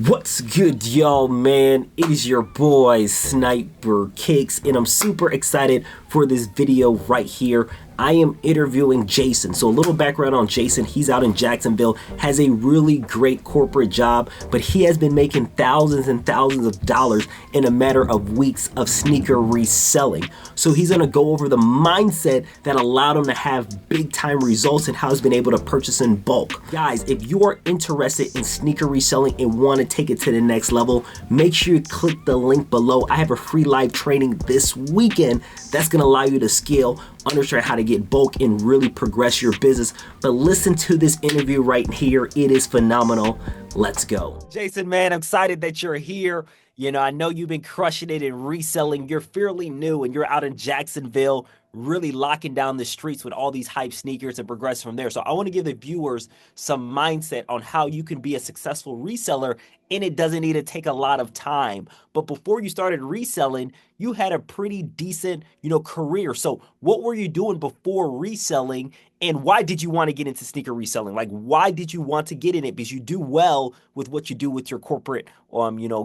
What's good, y'all, man? It is your boy, Sniper Kicks, and I'm super excited for this video right here. I am interviewing Jason. So a little background on Jason. He's out in Jacksonville, has a really great corporate job, but he has been making thousands and thousands of dollars in a matter of weeks of sneaker reselling. So he's gonna go over the mindset that allowed him to have big time results and how he's been able to purchase in bulk. Guys, if you are interested in sneaker reselling and want to take it to the next level, make sure you click the link below. I have a free live training this weekend that's gonna allow you to scale, understand how to get bulk, and really progress your business. But listen to this interview right here. It is phenomenal. Let's go. Jason, man, I'm excited that you're here. You know, I know you've been crushing it in reselling. You're fairly new and you're out in Jacksonville, really locking down the streets with all these hype sneakers and progress from there. So I want to give the viewers some mindset on how you can be a successful reseller, and it doesn't need to take a lot of time. But before you started reselling, you had a pretty decent, career. So what were you doing before reselling, and why did you want to get into sneaker reselling? Like, why did you want to get in it? Because you do well with what you do with your corporate,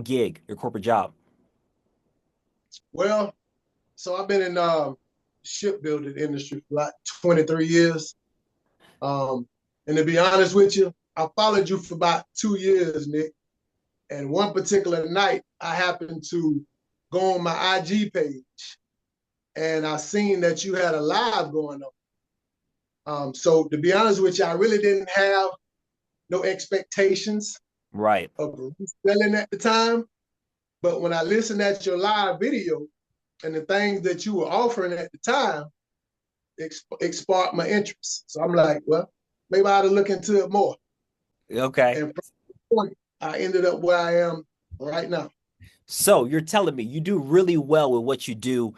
gig, your corporate job. Well, so I've been in shipbuilding industry for like 23 years. And to be honest with you, I followed you for about 2 years, Nick. And one particular night, I happened to go on my IG page and I seen that you had a live going on. So to be honest with you, I really didn't have no expectations Right. of selling at the time. But when I listened at your live video and the things that you were offering at the time, it sparked my interest. So I'm like, well, maybe I ought to look into it more. Okay. And from that point, I ended up where I am right now. So you're telling me you do really well with what you do,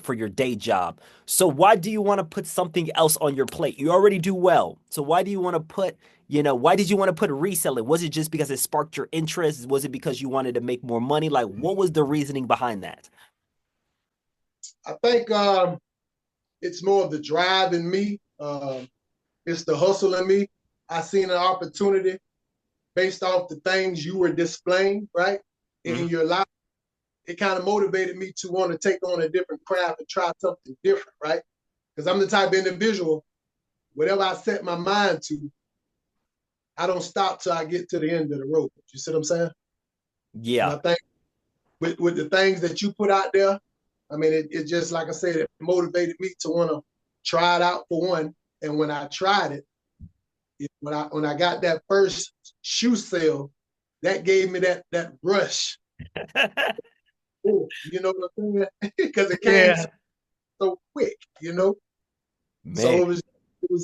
for your day job. So why do you want to put something else on your plate? You already do well. So why do you want to put, why did you want to put reselling? Was it just because it sparked your interest? Was it because you wanted to make more money? Like, what was the reasoning behind that? I think it's more of the drive in me. It's the hustle in me. I seen an opportunity based off the things you were displaying, right, in your life. It kind of motivated me to want to take on a different craft and try something different, right? Because I'm the type of individual, whatever I set my mind to, I don't stop till I get to the end of the road. You see what I'm saying? And Yeah. I think with the things that you put out there, I mean, it just, like I said, it motivated me to want to try it out for one. And when I tried it, when I got that first shoe sale, that gave me that rush. You know what I'm saying? Because it came Yeah. so quick, you know. So Man.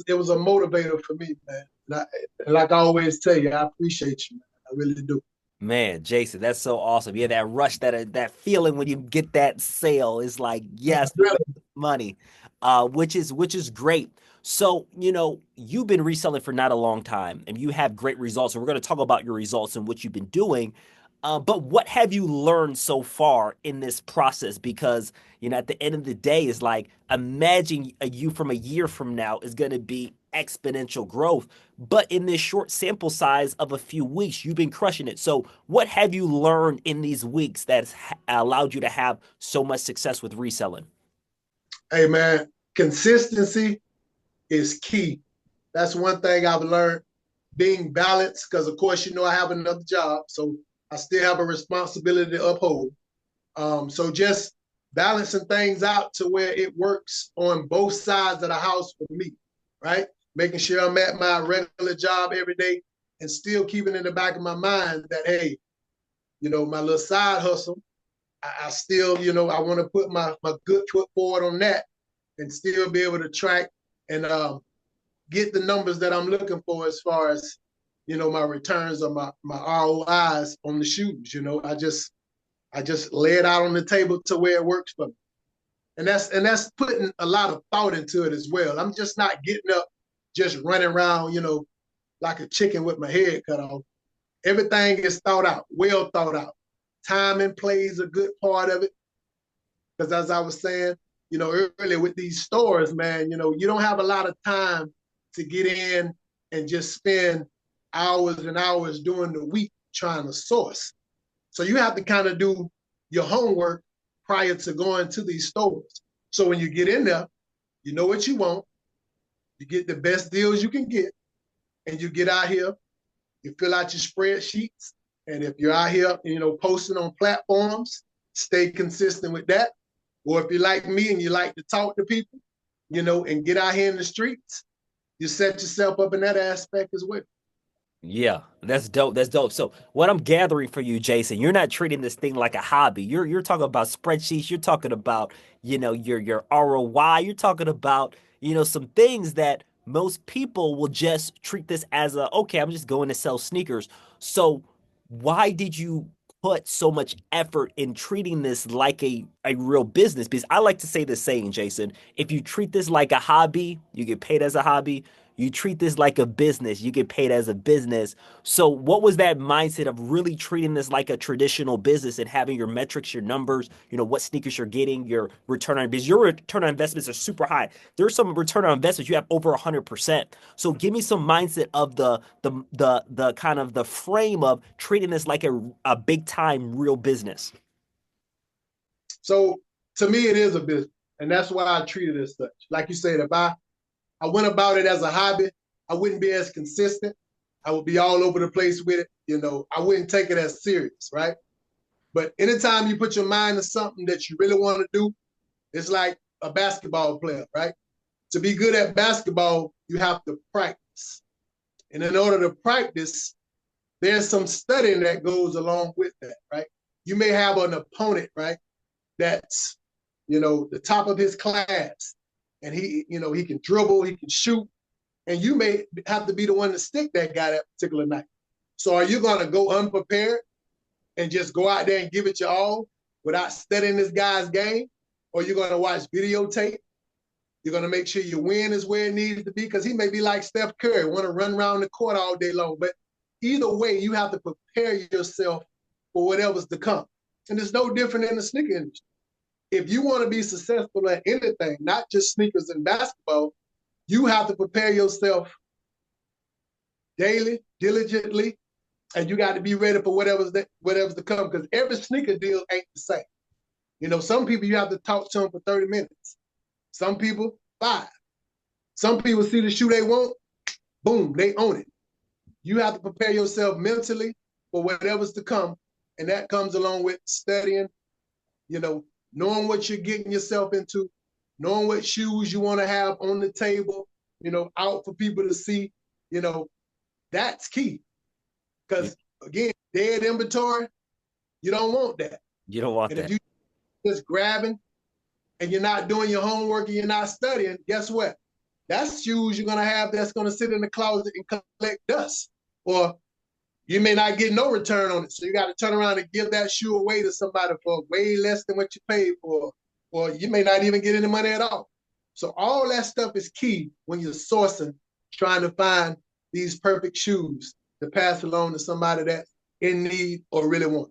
it was a motivator for me, man. And like I always tell you, I appreciate you, man. I really do. Man, Jason, that's so awesome. Yeah, that rush, that feeling when you get that sale is like, yes, money, which is great. So, you've been reselling for not a long time and you have great results. And we're going to talk about your results and what you've been doing. But what have you learned so far in this process? Because, at the end of the day, it's like imagine you from a year from now is going to be exponential growth. But in this short sample size of a few weeks, you've been crushing it. So, what have you learned in these weeks that's allowed you to have so much success with reselling? Hey, man, consistency is key. That's one thing I've learned. Being balanced, because of course, I have another job, so I still have a responsibility to uphold. So just balancing things out to where it works on both sides of the house for me, right? Making sure I'm at my regular job every day and still keeping in the back of my mind that, hey, my little side hustle, I still, I want to put my good foot forward on that and still be able to track and get the numbers that I'm looking for as far as, my returns or my ROIs on the shoes. I just lay it out on the table to where it works for me. And that's putting a lot of thought into it as well. I'm just not getting up, just running around, like a chicken with my head cut off. Everything is thought out, well thought out. Timing plays a good part of it. Because as I was saying, earlier with these stores, man, you don't have a lot of time to get in and just spend hours and hours during the week trying to source. So you have to kind of do your homework prior to going to these stores. So when you get in there, you know what you want, you get the best deals you can get, and you get out here, you fill out your spreadsheets. And if you're out here, posting on platforms, stay consistent with that. Or if you're like me and you like to talk to people, and get out here in the streets, you set yourself up in that aspect as well. Yeah, that's dope. That's dope. So what I'm gathering for you, Jason, you're not treating this thing like a hobby. You're talking about spreadsheets. You're talking about, your ROI. You're talking about, some things that most people will just treat this as okay, I'm just going to sell sneakers. So why did you put so much effort in treating this like a real business? Because I like to say the saying, Jason, if you treat this like a hobby, you get paid as a hobby. You treat this like a business, you get paid as a business. So, what was that mindset of really treating this like a traditional business and having your metrics, your numbers, what sneakers you're getting, your return on business? Your return on investments are super high. There's some return on investments you have over 100%. So, give me some mindset of the kind of the frame of treating this like a big time real business. So to me, it is a business, and that's why I treat it as such. Like you said, if I went about it as a hobby, I wouldn't be as consistent. I would be all over the place with it. I wouldn't take it as serious, right? But anytime you put your mind to something that you really want to do, it's like a basketball player, right? To be good at basketball, you have to practice. And in order to practice, there's some studying that goes along with that, right? You may have an opponent, right, that's, the top of his class. And he can dribble, he can shoot, and you may have to be the one to stick that guy that particular night. So are you going to go unprepared and just go out there and give it your all without studying this guy's game? Or you're going to watch videotape? You're going to make sure your win is where it needs to be? Because he may be like Steph Curry, want to run around the court all day long. But either way, you have to prepare yourself for whatever's to come. And it's no different in the sneaker industry. If you want to be successful at anything, not just sneakers and basketball, you have to prepare yourself daily, diligently, and you got to be ready for whatever's to come, because every sneaker deal ain't the same. Some people you have to talk to them for 30 minutes. Some people, 5. Some people see the shoe they want, boom, they own it. You have to prepare yourself mentally for whatever's to come, and that comes along with studying, knowing what you're getting yourself into, knowing what shoes you want to have on the table, out for people to see, that's key. Because again, dead inventory, you don't want that. You don't want and that. if you just grabbing and you're not doing your homework and you're not studying, guess what? That's shoes you're gonna have that's gonna sit in the closet and collect dust. Or you may not get no return on it. So you got to turn around and give that shoe away to somebody for way less than what you paid for. Or you may not even get any money at all. So all that stuff is key when you're sourcing, trying to find these perfect shoes to pass along to somebody that's in need or really want.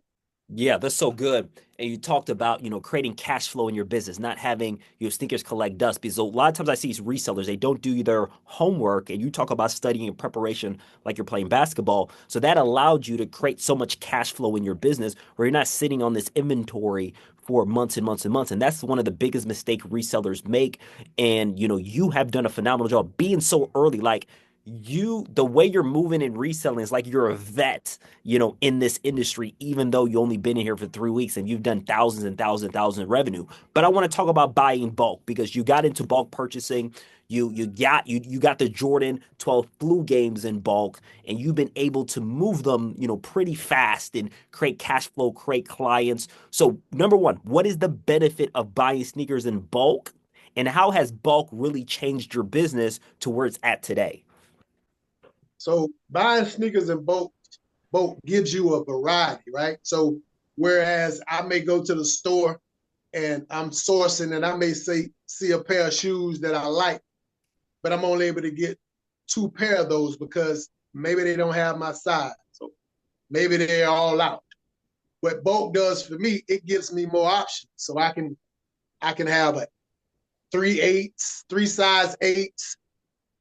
Yeah, that's so good. And you talked about, creating cash flow in your business, not having your sneakers collect dust. Because a lot of times I see these resellers, they don't do their homework. And you talk about studying and preparation like you're playing basketball. So that allowed you to create so much cash flow in your business where you're not sitting on this inventory for months and months and months. And that's one of the biggest mistakes resellers make. And, you have done a phenomenal job being so early. Like, the way you're moving and reselling is like you're a vet, in this industry, even though you only been in here for 3 weeks and you've done thousands and thousands and thousands of revenue. But I want to talk about buying bulk because you got into bulk purchasing. You got the Jordan 12 flu games in bulk, and you've been able to move them, pretty fast and create cash flow, create clients. So number one, what is the benefit of buying sneakers in bulk, and how has bulk really changed your business to where it's at today? So buying sneakers in bulk gives you a variety, right? So whereas I may go to the store and I'm sourcing and I may see a pair of shoes that I like, but I'm only able to get 2 pair of those because maybe they don't have my size. So maybe they're all out. What bulk does for me, it gives me more options. So I can have a 3/8, 3 size 8s,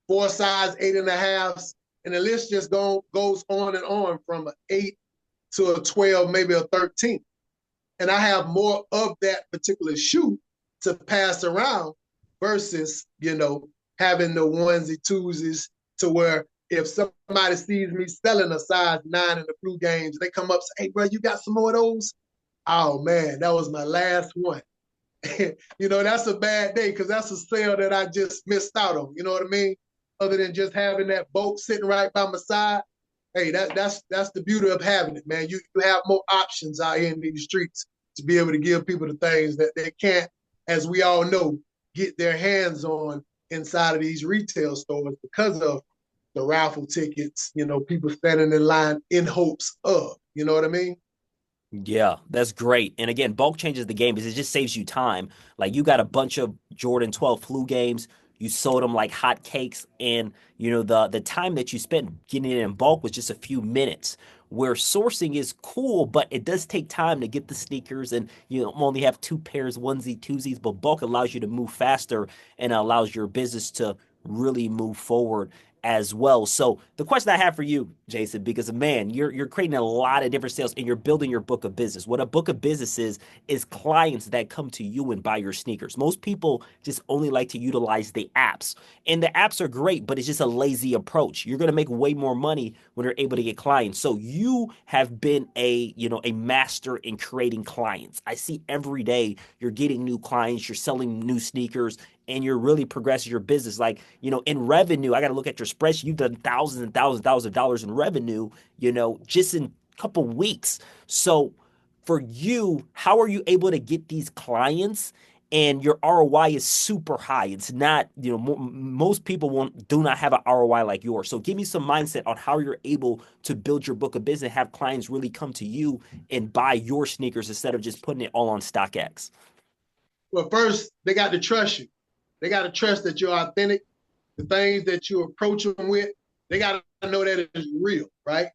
4 size 8.5s, and the list just goes on and on from an 8 to a 12, maybe a 13. And I have more of that particular shoe to pass around versus, having the onesie twosies to where if somebody sees me selling a size 9 in the flu games, they come up and say, hey, bro, you got some more of those? Oh, man, that was my last one. That's a bad day because that's a sale that I just missed out on. You know what I mean? Other than just having that boat sitting right by my side. Hey, that's the beauty of having it, man. You have more options out here in these streets to be able to give people the things that they can't, as we all know, get their hands on inside of these retail stores because of the raffle tickets, people standing in line in hopes of, you know what I mean? Yeah, that's great. And again, bulk changes the game because it just saves you time. Like you got a bunch of Jordan 12 flu games, you sold them like hotcakes, and the time that you spent getting it in bulk was just a few minutes. Where sourcing is cool, but it does take time to get the sneakers, and only have two pairs, onesie, twosies. But bulk allows you to move faster and allows your business to really move forward as well. So the question I have for you, Jason, because man, you're creating a lot of different sales and you're building your book of business. What a book of business is clients that come to you and buy your sneakers. Most people just only like to utilize the apps. And the apps are great, but it's just a lazy approach. You're going to make way more money when you're able to get clients. So you have been a master in creating clients. I see every day you're getting new clients, you're selling new sneakers, and you're really progressing your business. Like, in revenue, I got to look at your spreadsheet. You've done thousands and thousands and thousands of dollars in revenue, just in a couple weeks. So for you, how are you able to get these clients? And your ROI is super high. It's not, most people do not have an ROI like yours. So give me some mindset on how you're able to build your book of business, have clients really come to you and buy your sneakers instead of just putting it all on StockX. Well, first, they got to trust you. They got to trust that you're authentic. The things that you approach them with, they got to know that it's real, right?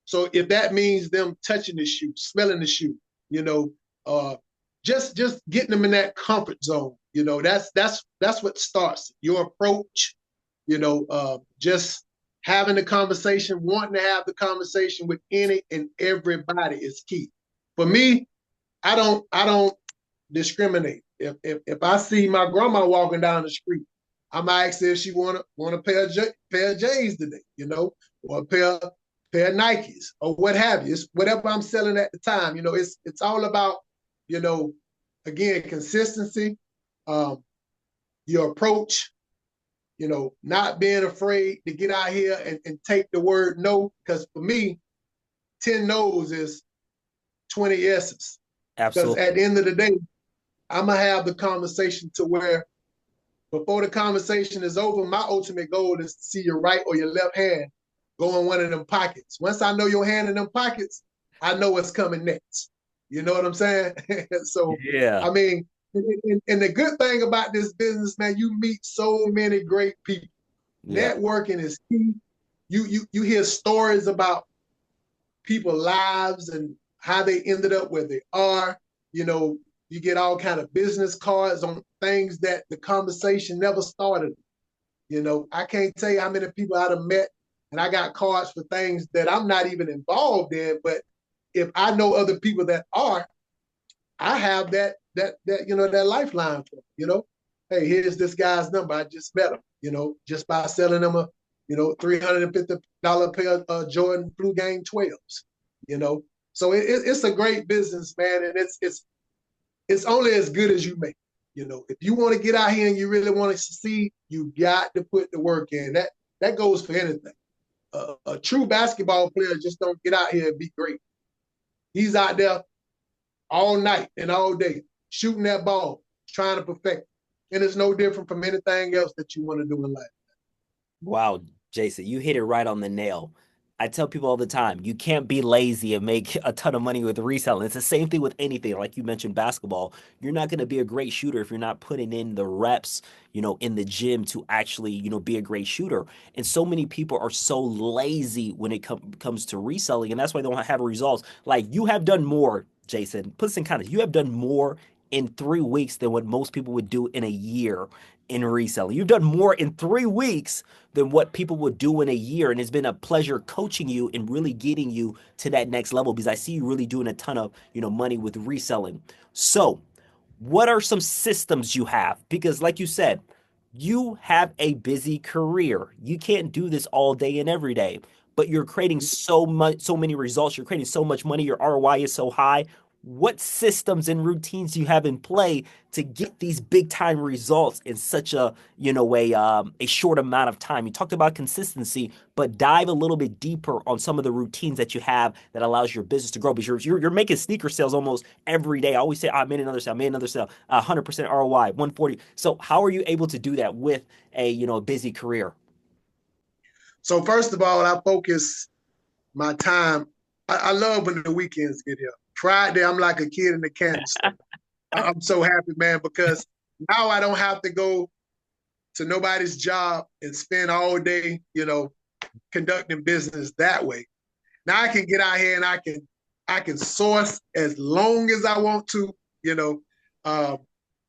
So if that means them touching the shoe, smelling the shoe, you know, uh, just getting them in that comfort zone, that's what starts your approach. Just having the conversation, wanting to have the conversation with any and everybody is key. For me, I don't discriminate. If I see my grandma walking down the street, I might ask her if she want a pair of J's today, or a pair of Nikes or what have you. It's whatever I'm selling at the time. It's all about, you know, again, consistency, um, your approach, not being afraid to get out here and take the word no. Because for me, 10 no's is 20 yeses. Because Absolutely. at the end of the day, I'm gonna have the conversation to where before the conversation is over, my ultimate goal is to see your right or your left hand go in one of them pockets. Once I know your hand in them pockets, I know what's coming next. You know what I'm saying? So, Yeah. I mean, and the good thing about this business, man, you meet so many great people. Yeah. Networking is key. You hear stories about people's lives and how they ended up where they are. You know, you get all kind of business cards on things that the conversation never started. I can't tell you how many people I'd have met, and I got cards for things that I'm not even involved in. But if I know other people that are, I have that lifeline for them, Hey, here's this guy's number. I just met him, just by selling them a $350 pair of Jordan Blue Game 12s, you know. So it's a great business, man, and it's only as good as you make. If you want to get out here and you really want to succeed, you got to put the work in. That goes for anything. A true basketball player just don't get out here and be great. He's out there all night and all day shooting that ball, trying to perfect it. And it's no different from anything else that you want to do in life. Wow, Jason, you hit it right on the nail. I tell people all the time, you can't be lazy and make a ton of money with reselling. It's the same thing with anything. Like you mentioned, basketball. You're not going to be a great shooter if you're not putting in the reps, in the gym to actually, be a great shooter. And so many people are so lazy when it comes to reselling, and that's why they don't have results. Like you have done more, Jason. Put this in context. You have done more in 3 weeks than what most people would do in a year in reselling. You've done more in 3 weeks than what people would do in a year. And it's been a pleasure coaching you and really getting you to that next level because I see you really doing a ton of, money with reselling. So, what are some systems you have? Because, like you said, you have a busy career. You can't do this all day and every day, but you're creating so many results. You're creating so much money. Your ROI is so high. What systems and routines do you have in play to get these big time results in such a short amount of time? You talked about consistency, but dive a little bit deeper on some of the routines that you have that allows your business to grow. Because you're making sneaker sales almost every day. I always say, I made another sale, 100% ROI, 140. So how are you able to do that with a busy career? So first of all, I focus my time. I love when the weekends get here. Friday, I'm like a kid in the candy store. I'm so happy, man, because now I don't have to go to nobody's job and spend all day, conducting business that way. Now I can get out here and I can source as long as I want to. You know, um,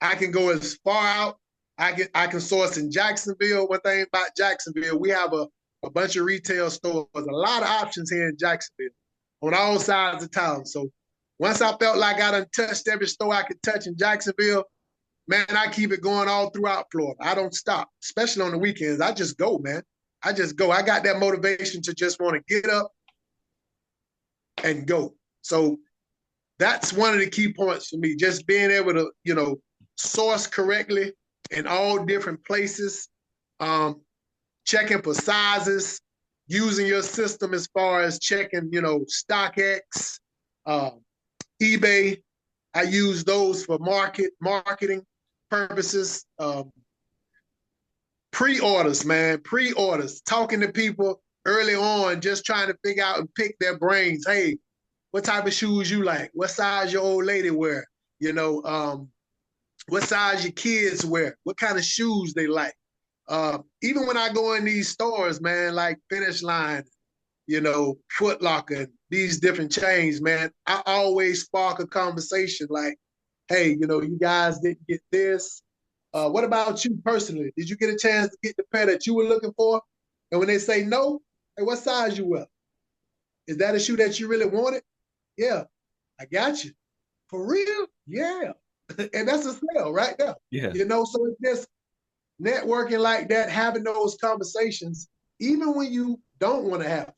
I can go as far out. I can source in Jacksonville. One thing about Jacksonville, we have a bunch of retail stores, a lot of options here in Jacksonville on all sides of town. So once I felt like I done touched every store I could touch in Jacksonville, man, I keep it going all throughout Florida. I don't stop, especially on the weekends. I just go, man. I just go. I got that motivation to just want to get up and go. So that's one of the key points for me, just being able to, source correctly in all different places, um, checking for sizes, using your system as far as checking, StockX, uh, eBay. I use those for marketing purposes. Pre-orders, man, pre-orders, talking to people early on, just trying to figure out and pick their brains. Hey, what type of shoes you like? What size your old lady wear? What size your kids wear? What kind of shoes they like? Even when I go in these stores, man, like Finish Line, Foot Locker, these different chains, man, I always spark a conversation like, hey, you guys didn't get this. What about you personally? Did you get a chance to get the pair that you were looking for? And when they say no, hey, what size you wear? Is that a shoe that you really wanted? Yeah, I got you. For real? Yeah. And that's a sale right there. Yeah. So it's just networking like that, having those conversations, even when you don't want to have it,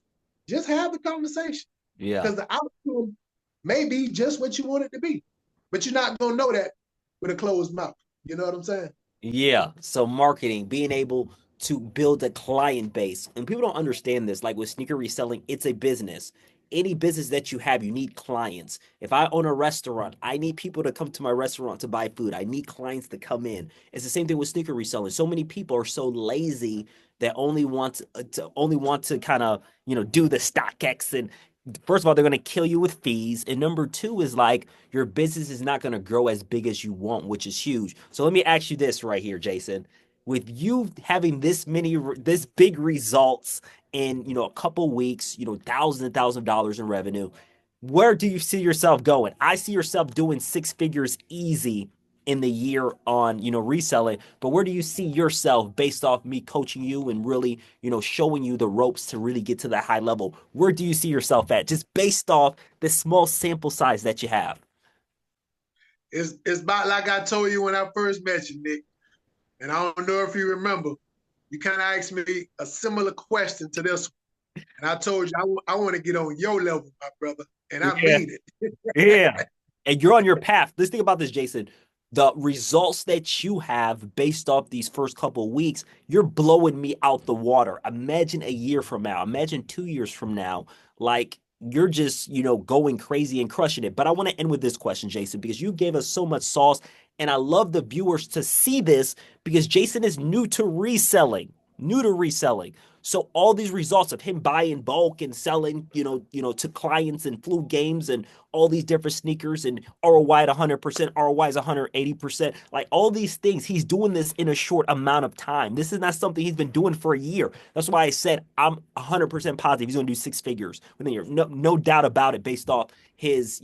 just have the conversation. Yeah. Because the outcome may be just what you want it to be. But you're not going to know that with a closed mouth. You know what I'm saying? Yeah. So marketing, being able to build a client base. And people don't understand this. Like with sneaker reselling, it's a business. Any business that you have, you need clients. If I own a restaurant, I need people to come to my restaurant to buy food. I need clients to come in. It's the same thing with sneaker reselling. So many people are so lazy that only want to kind of, do the StockX and first of all, they're going to kill you with fees. And number two is like your business is not going to grow as big as you want, which is huge. So let me ask you this right here, Jason. With you having this big results in, a couple weeks, thousands and thousands of dollars in revenue, where do you see yourself going? I see yourself doing six figures easy in the year on, reselling, but where do you see yourself based off me coaching you and really, showing you the ropes to really get to that high level? Where do you see yourself at just based off the small sample size that you have? It's about like I told you when I first met you, Nick. And I don't know if you remember, you kind of asked me a similar question to this one. And I told you, I want to get on your level, my brother. And I Yeah. mean it. Yeah. And you're on your path. Let's think about this, Jason. The results that you have based off these first couple of weeks, you're blowing me out the water. Imagine a year from now, imagine 2 years from now, like you're just, going crazy and crushing it. But I want to end with this question, Jason, because you gave us so much sauce. And I love the viewers to see this because Jason is new to reselling. So all these results of him buying bulk and selling, to clients and flu games and all these different sneakers and ROI at 100%, ROI is 180%. Like all these things, he's doing this in a short amount of time. This is not something he's been doing for a year. That's why I said I'm 100% positive he's going to do six figures within a year. No doubt about it based off his,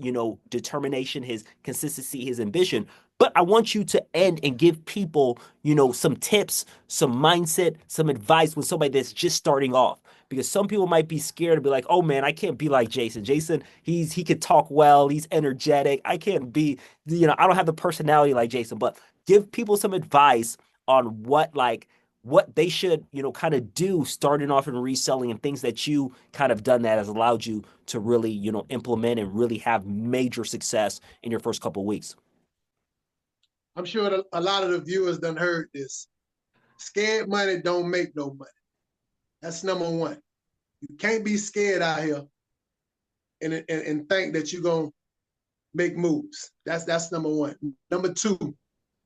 determination, his consistency, his ambition. But I want you to end and give people, some tips, some mindset, some advice with somebody that's just starting off. Because some people might be scared to be like, oh man, I can't be like Jason. Jason, he could talk well, he's energetic. I can't be, I don't have the personality like Jason. But give people some advice on what they should, kind of do starting off in reselling and things that you kind of done that has allowed you to really, implement and really have major success in your first couple of weeks. I'm sure that a lot of the viewers done heard this. Scared money don't make no money. That's number one. You can't be scared out here and think that you're gonna make moves. That's number one. Number two,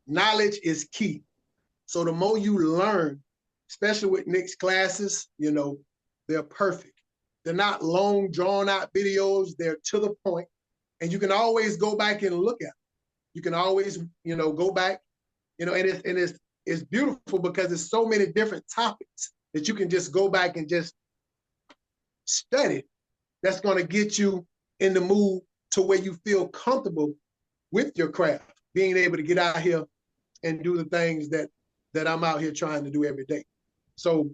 knowledge is key. So the more you learn, especially with Nick's classes, they're perfect. They're not long, drawn out videos. They're to the point, and you can always go back and look at them. You can always, go back, and it's beautiful because there's so many different topics that you can just go back and just study. That's going to get you in the mood to where you feel comfortable with your craft, being able to get out here and do the things that I'm out here trying to do every day. So,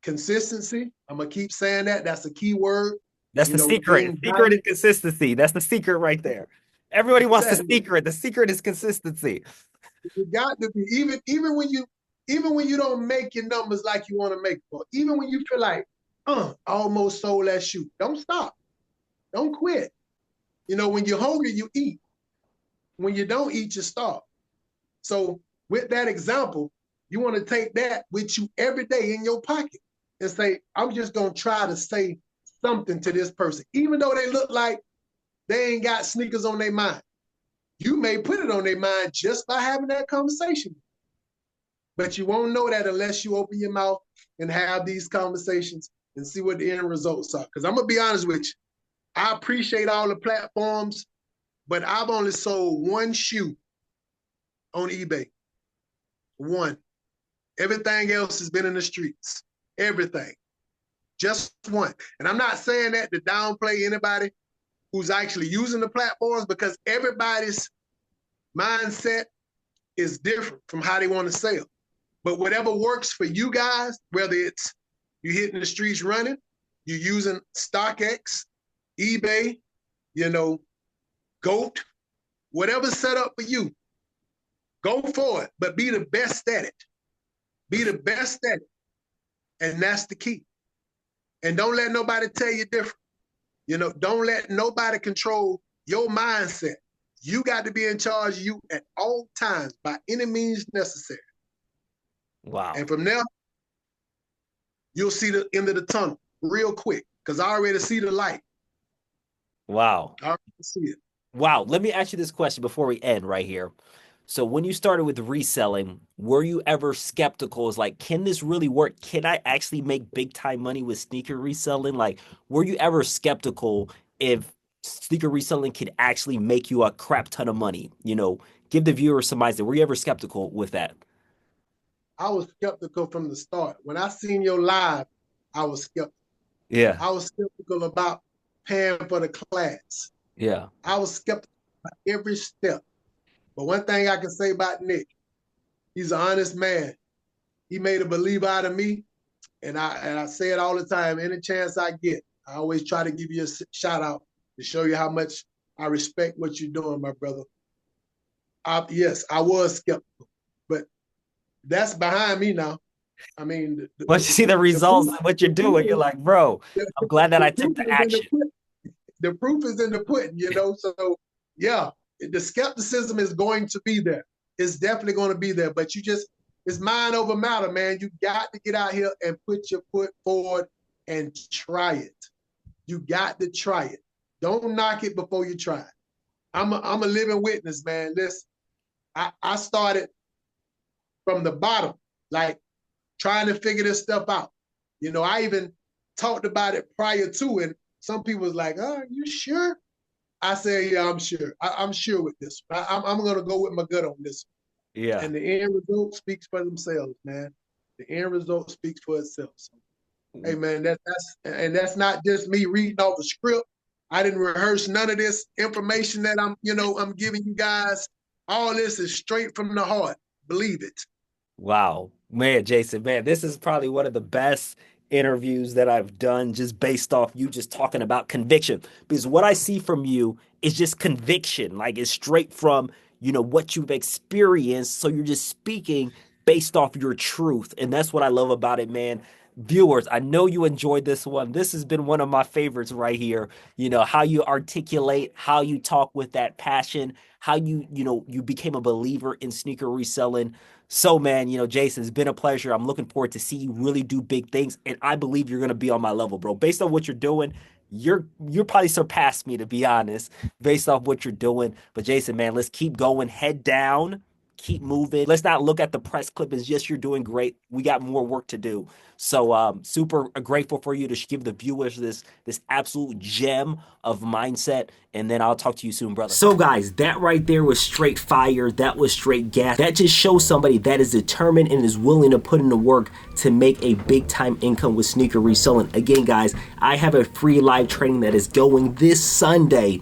consistency, I'm going to keep saying that. That's a key word. That's the secret. Secret is consistency. That's the secret right there. Everybody wants the secret. The secret is consistency. You got to be, even when you don't make your numbers like you want to make them, even when you feel like, I almost sold that shoe. Don't stop. Don't quit. When you're hungry, you eat. When you don't eat, you starve. So with that example, you want to take that with you every day in your pocket and say, I'm just going to try to say something to this person. Even though they look like they ain't got sneakers on their mind. You may put it on their mind just by having that conversation. But you won't know that unless you open your mouth and have these conversations and see what the end results are. Because I'm going to be honest with you. I appreciate all the platforms, but I've only sold one shoe on eBay. One. Everything else has been in the streets. Everything. Just one. And I'm not saying that to downplay anybody who's actually using the platforms, because everybody's mindset is different from how they want to sell. But whatever works for you guys, whether it's you hitting the streets running, you're using StockX, eBay, GOAT, whatever's set up for you, go for it, but be the best at it. Be the best at it. And that's the key. And don't let nobody tell you different. Don't let nobody control your mindset. You got to be in charge of you at all times by any means necessary. Wow. And from there, you'll see the end of the tunnel real quick, because I already see the light. Wow. I already see it. Wow. Let me ask you this question before we end right here. So when you started with reselling, were you ever skeptical? Is like, can this really work? Can I actually make big time money with sneaker reselling? Like, were you ever skeptical if sneaker reselling could actually make you a crap ton of money? Give the viewer some mindset. Were you ever skeptical with that? I was skeptical from the start. When I seen your live, I was skeptical. Yeah. I was skeptical about paying for the class. Yeah. I was skeptical about every step. But one thing I can say about Nick, he's an honest man. He made a believer out of me. And I say it all the time. Any chance I get, I always try to give you a shout out to show you how much I respect what you're doing, my brother. Yes, I was skeptical, but that's behind me now. I mean, Once you see the results of what you're doing, you're like, bro, I'm glad that I took the action. The proof is in the pudding, So, yeah, the skepticism is going to be there. It's definitely going to be there. But it's mind over matter, man. You got to get out here and put your foot forward and try it. You got to try it. Don't knock it before you try it. I'm a living witness, man. Listen, I started from the bottom, like trying to figure this stuff out. I even talked about it prior to, and some people was like, "Oh, you sure?" I said, "Yeah, I'm sure. I'm sure with this. I'm going to go with my gut on this." Yeah. And the end result speaks for themselves, man. The end result speaks for itself. So, hey, man, that's not just me reading off a script. I didn't rehearse none of this information that I'm giving you guys. All this is straight from the heart. Believe it. Wow, man, Jason, man, this is probably one of the best interviews that I've done just based off you just talking about conviction. Because what I see from you is just conviction, like it's straight from, what you've experienced. So you're just speaking based off your truth. And that's what I love about it, man. Viewers, I know you enjoyed this one. This has been one of my favorites right here. How you articulate, how you talk with that passion, how you became a believer in sneaker reselling. So, man, Jason, it's been a pleasure. I'm looking forward to see you really do big things, and I believe you're gonna be on my level, bro. Based on what you're doing, you're probably surpassed me, to be honest, based off what you're doing. But Jason, man, let's keep going, head down, keep moving. Let's not look at the press clip as just you're doing great. We got more work to do. So super grateful for you to give the viewers this absolute gem of mindset. And then I'll talk to you soon, brother. So guys, that right there was straight fire. That was straight gas. That just shows somebody that is determined and is willing to put in the work to make a big time income with sneaker reselling. Again, guys, I have a free live training that is going this Sunday,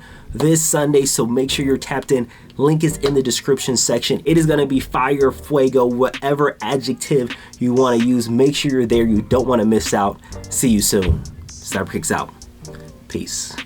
so make sure you're tapped in. Link is in the description section. It is going to be fire, fuego, whatever adjective you want to use. Make sure you're there. You don't want to miss out. See you soon. Sniper Kicks out. Peace.